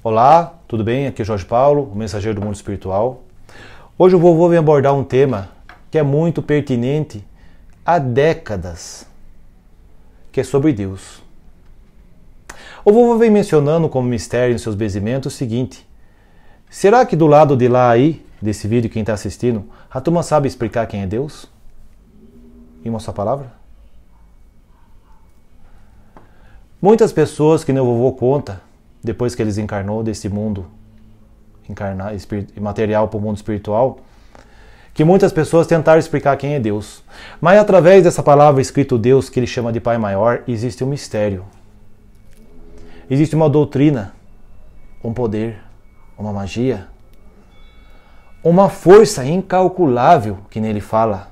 Olá, tudo bem? Aqui é Jorge Paulo, o mensageiro do mundo espiritual. Hoje o vovô vem abordar um tema que é muito pertinente há décadas, que é sobre Deus. O vovô vem mencionando como mistério em seus benzimentos o seguinte: será que do lado de lá aí, desse vídeo, quem está assistindo, a turma sabe explicar quem é Deus? Em uma só palavra? Muitas pessoas, que nem o vovô conta, depois que eles encarnou desse mundo material para o mundo espiritual, que muitas pessoas tentaram explicar quem é Deus. Mas através dessa palavra escrito Deus, que ele chama de Pai Maior, existe um mistério. Existe uma doutrina, um poder, uma magia, uma força incalculável que nele fala.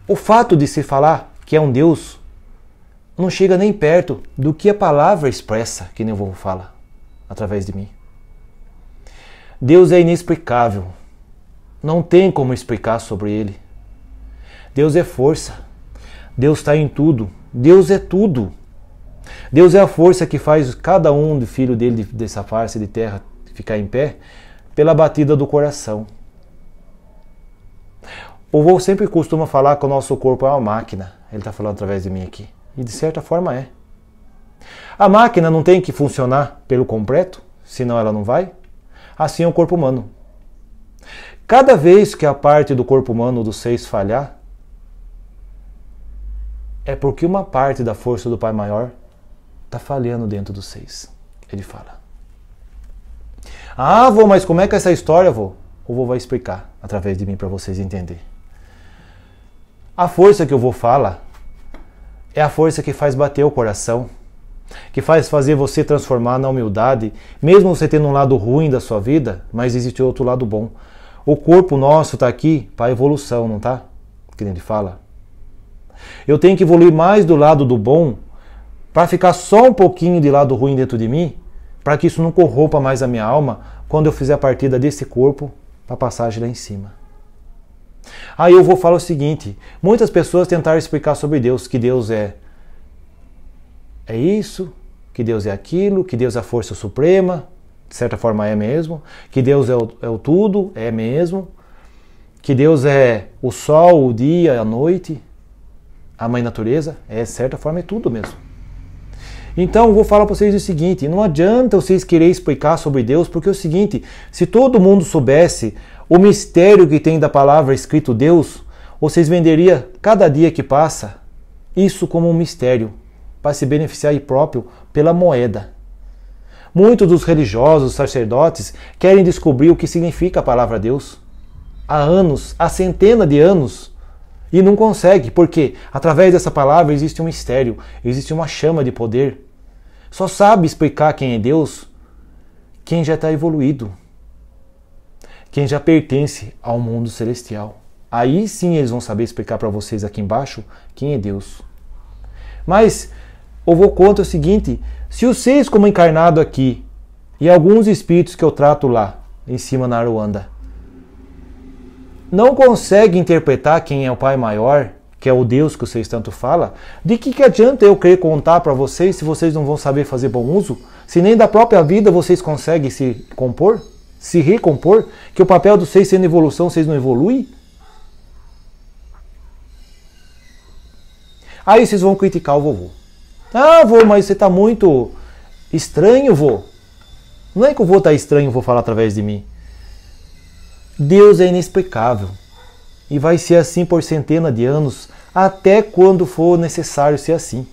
O fato de se falar que é um Deus não chega nem perto do que a palavra expressa, que nem o vovô fala, através de mim. Deus é inexplicável. Não tem como explicar sobre ele. Deus é força. Deus está em tudo. Deus é tudo. Deus é a força que faz cada um do filho dele dessa face de terra ficar em pé pela batida do coração. O vovô sempre costuma falar que o nosso corpo é uma máquina. Ele está falando através de mim aqui. E de certa forma é. A máquina não tem que funcionar pelo completo, senão ela não vai. Assim é o corpo humano. Cada vez que a parte do corpo humano dos 6 falhar, é porque uma parte da força do Pai Maior está falhando dentro dos 6. Ele fala. Ah, vô, mas como é que é essa história, vô? O vô vai explicar através de mim para vocês entenderem. A força que o vô fala é a força que faz bater o coração, que faz fazer você transformar na humildade, mesmo você tendo um lado ruim da sua vida, mas existe outro lado bom. O corpo nosso está aqui para a evolução, não está? Que nem ele fala. Eu tenho que evoluir mais do lado do bom, para ficar só um pouquinho de lado ruim dentro de mim, para que isso não corrompa mais a minha alma, quando eu fizer a partida desse corpo, para a passagem lá em cima. Aí eu vou falar o seguinte: muitas pessoas tentaram explicar sobre Deus, que Deus é isso, que Deus é aquilo, que Deus é a força suprema, de certa forma é mesmo, que Deus é o tudo, é mesmo, que Deus é o sol, o dia, a noite, a mãe natureza, de certa forma é tudo mesmo. Então eu vou falar para vocês o seguinte: não adianta vocês quererem explicar sobre Deus, porque é o seguinte, se todo mundo soubesse o mistério que tem da palavra escrito Deus, vocês venderiam cada dia que passa isso como um mistério, para se beneficiar aí próprio pela moeda. Muitos dos religiosos, sacerdotes, querem descobrir o que significa a palavra Deus há anos, há centenas de anos, e não consegue, porque através dessa palavra existe um mistério, existe uma chama de poder. Só sabe explicar quem é Deus quem já está evoluído, quem já pertence ao mundo celestial. Aí sim eles vão saber explicar para vocês aqui embaixo quem é Deus. Mas eu vou contar o seguinte: se vocês, como encarnado aqui, e alguns espíritos que eu trato lá em cima na Aruanda, não conseguem interpretar quem é o Pai Maior, que é o Deus que vocês tanto falam, de que adianta eu querer contar para vocês se vocês não vão saber fazer bom uso? Se nem da própria vida vocês conseguem se compor, se recompor, que o papel de vocês sendo evolução, vocês não evoluem? Aí vocês vão criticar o vovô. Ah, vô, mas você está muito estranho, vô. Não é que o vô está estranho, vou falar através de mim. Deus é inexplicável. E vai ser assim por centenas de anos, até quando for necessário ser assim.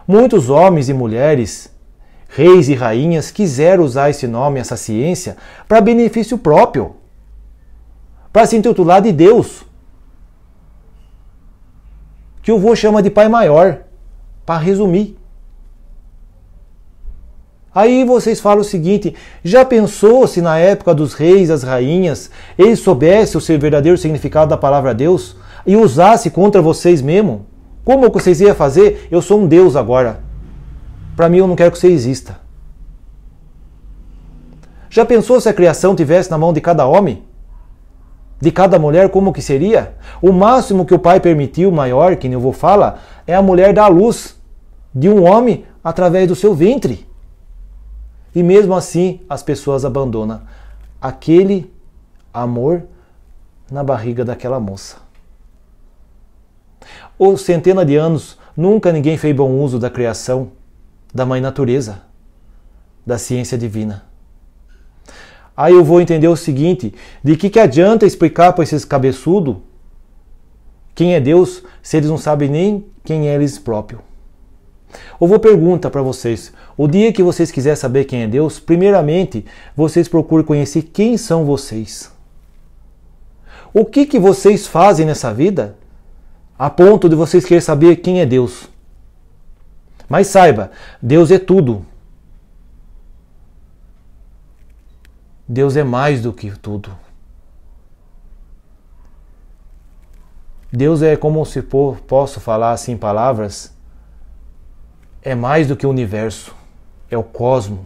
Muitos homens e mulheres, reis e rainhas, quiseram usar esse nome, essa ciência, para benefício próprio, para se intitular de Deus, que o vô chama de Pai Maior, para resumir. Aí vocês falam o seguinte: já pensou se na época dos reis, as rainhas, eles soubessem o verdadeiro significado da palavra Deus e usasse contra vocês mesmo? Como que vocês iam fazer? Eu sou um Deus agora. Para mim eu não quero que você exista. Já pensou se a criação tivesse na mão de cada homem? De cada mulher, como que seria? O máximo que o Pai permitiu, maior, que nem eu vou falar, é a mulher dar a luz de um homem através do seu ventre. E mesmo assim as pessoas abandonam aquele amor na barriga daquela moça. Ou centenas de anos, nunca ninguém fez bom uso da criação da Mãe Natureza, da ciência divina. Aí eu vou entender o seguinte, de que adianta explicar para esses cabeçudos quem é Deus, se eles não sabem nem quem é eles próprios. Eu vou perguntar para vocês, o dia que vocês quiserem saber quem é Deus, primeiramente, vocês procurem conhecer quem são vocês. O que vocês fazem nessa vida a ponto de vocês querem saber quem é Deus? Mas saiba, Deus é tudo. Deus é mais do que tudo. Deus é, como se posso falar assim em palavras, é mais do que o universo, é o cosmos.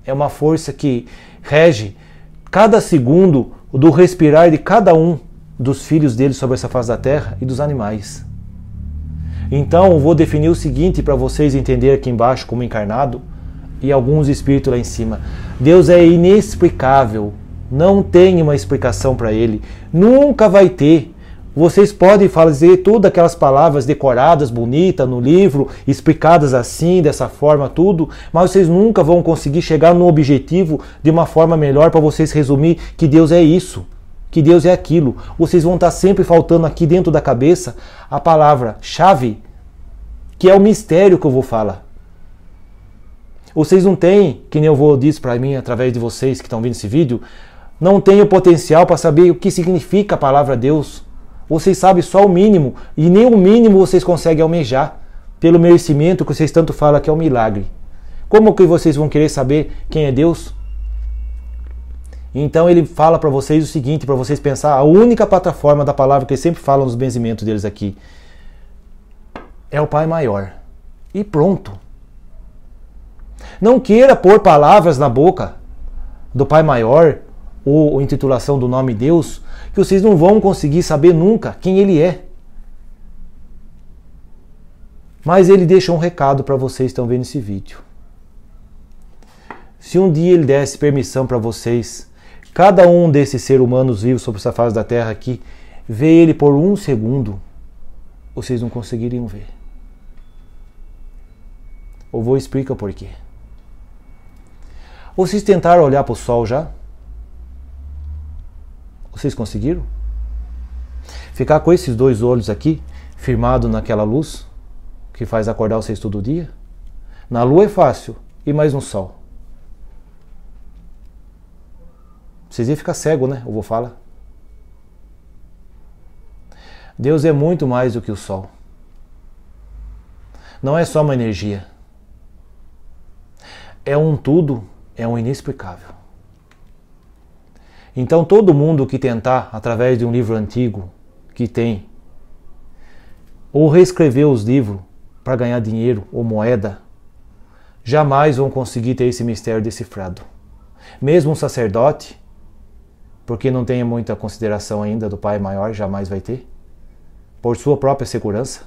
É uma força que rege cada segundo do respirar de cada um dos filhos dele sobre essa face da terra e dos animais. Então eu vou definir o seguinte para vocês entenderem aqui embaixo como encarnado e alguns espíritos lá em cima. Deus é inexplicável, não tem uma explicação para ele, nunca vai ter. Vocês podem fazer todas aquelas palavras decoradas, bonitas no livro, explicadas assim, dessa forma, tudo, mas vocês nunca vão conseguir chegar no objetivo de uma forma melhor para vocês resumir que Deus é isso, que Deus é aquilo. Vocês vão estar sempre faltando aqui dentro da cabeça a palavra-chave, que é o mistério que eu vou falar. Vocês não têm, que nem eu vou dizer para mim através de vocês que estão vendo esse vídeo, não têm o potencial para saber o que significa a palavra Deus. Vocês sabem só o mínimo, e nem o mínimo vocês conseguem almejar, pelo merecimento que vocês tanto falam que é um milagre. Como que vocês vão querer saber quem é Deus? Então ele fala para vocês o seguinte, para vocês pensar, a única plataforma da palavra que eles sempre falam nos benzimentos deles aqui, é o Pai Maior. E pronto. Não queira pôr palavras na boca do Pai Maior, ou intitulação do nome Deus, que vocês não vão conseguir saber nunca quem ele é. Mas ele deixa um recado para vocês que estão vendo esse vídeo. Se um dia ele desse permissão para vocês, cada um desses seres humanos vivos sobre essa face da terra aqui, ver ele por um segundo, vocês não conseguiriam ver. Eu vou explicar por quê. Vocês tentaram olhar para o sol já? Vocês conseguiram? Ficar com esses dois olhos aqui, firmado naquela luz, que faz acordar vocês todo dia? Na lua é fácil, e mais no sol? Vocês iam ficar cego, né? Eu vou falar. Deus é muito mais do que o sol. Não é só uma energia. É um tudo, é um inexplicável. Então todo mundo que tentar, através de um livro antigo que tem, ou reescrever os livros para ganhar dinheiro ou moeda, jamais vão conseguir ter esse mistério decifrado. Mesmo um sacerdote, porque não tem muita consideração ainda do Pai Maior, jamais vai ter, por sua própria segurança,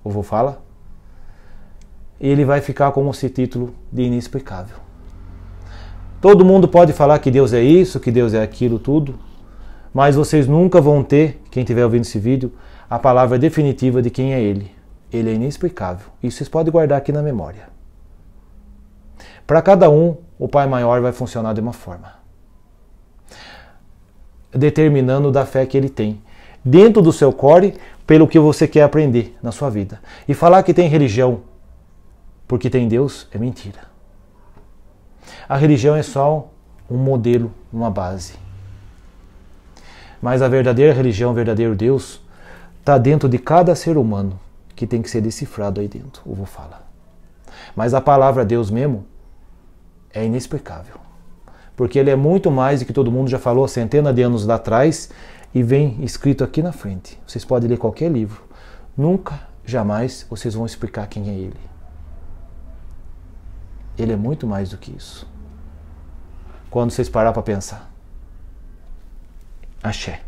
eu vou falar, ele vai ficar com esse título de inexplicável. Todo mundo pode falar que Deus é isso, que Deus é aquilo, tudo, mas vocês nunca vão ter, quem estiver ouvindo esse vídeo, a palavra definitiva de quem é Ele. Ele é inexplicável. Isso vocês podem guardar aqui na memória. Para cada um, o Pai Maior vai funcionar de uma forma, determinando da fé que ele tem, dentro do seu core, pelo que você quer aprender na sua vida. E falar que tem religião porque tem Deus é mentira. A religião é só um modelo, uma base. Mas a verdadeira religião, o verdadeiro Deus, está dentro de cada ser humano, que tem que ser decifrado aí dentro, eu vou falar. Mas a palavra Deus mesmo é inexplicável. Porque ele é muito mais do que todo mundo já falou centenas de anos lá atrás e vem escrito aqui na frente. Vocês podem ler qualquer livro. Nunca, jamais, vocês vão explicar quem é ele. Ele é muito mais do que isso. Quando vocês parar para pensar. Axé.